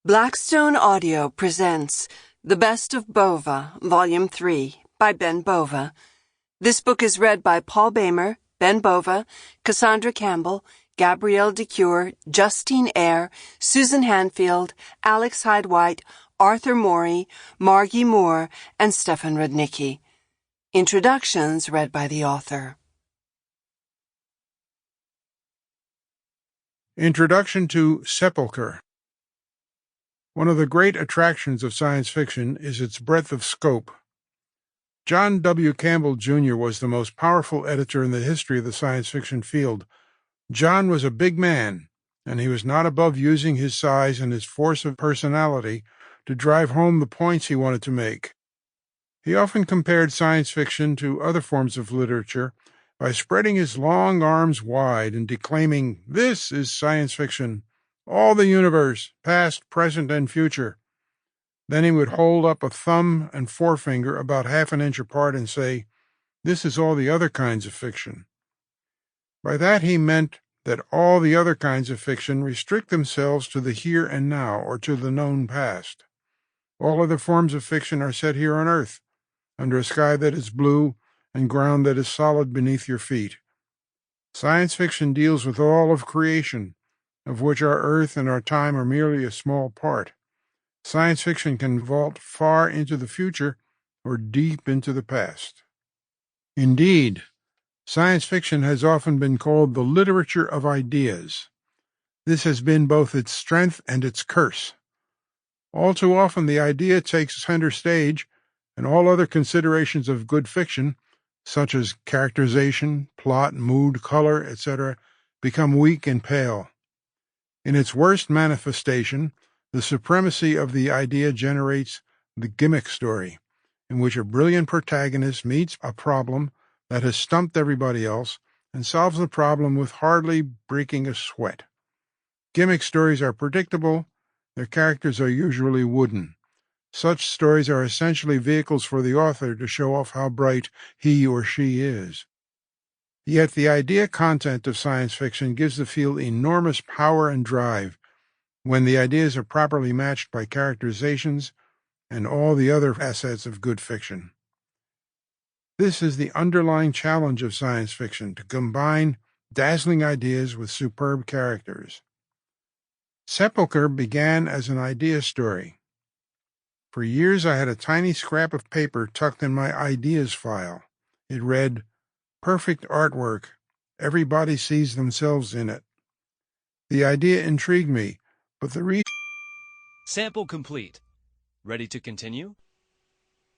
Blackstone Audio presents The Best of Bova, Volume 3, by Ben Bova. This book is read by Paul Boehmer, Ben Bova, Cassandra Campbell, Gabrielle de Cuir, Justine Eyre, Susan Hanfield, Alex Hyde-White, Arthur Morey, Margy Moore, and Stefan Rudnicki. Introductions read by the author. Introduction to Sepulchre. One of the great attractions of science fiction is its breadth of scope. John W. Campbell, Jr. was the most powerful editor in the history of the science fiction field. John was a big man, and he was not above using his size and his force of personality to drive home the points he wanted to make. He often compared science fiction to other forms of literature by spreading his long arms wide and declaiming, "This is science fiction. All the universe, past, present, and future." Then he would hold up a thumb and forefinger about half an inch apart and say, "This is all the other kinds of fiction." By that he meant that all the other kinds of fiction restrict themselves to the here and now, or to the known past. All other forms of fiction are set here on earth, under a sky that is blue and ground that is solid beneath your feet. Science fiction deals with all of creation, of which our earth and our time are merely a small part. Science fiction can vault far into the future or deep into the past. Indeed, science fiction has often been called the literature of ideas. This has been both its strength and its curse. All too often the idea takes center stage, and all other considerations of good fiction, such as characterization, plot, mood, color, etc., become weak and pale. In its worst manifestation, the supremacy of the idea generates the gimmick story, in which a brilliant protagonist meets a problem that has stumped everybody else and solves the problem with hardly breaking a sweat. Gimmick stories are predictable. Their characters are usually wooden. Such stories are essentially vehicles for the author to show off how bright he or she is. Yet the idea content of science fiction gives the field enormous power and drive when the ideas are properly matched by characterizations and all the other assets of good fiction. This is the underlying challenge of science fiction, to combine dazzling ideas with superb characters. Sepulchre began as an idea story. For years I had a tiny scrap of paper tucked in my ideas file. It read, "Perfect artwork. Everybody sees themselves in it." The idea intrigued me, but the Sample complete. Ready to continue?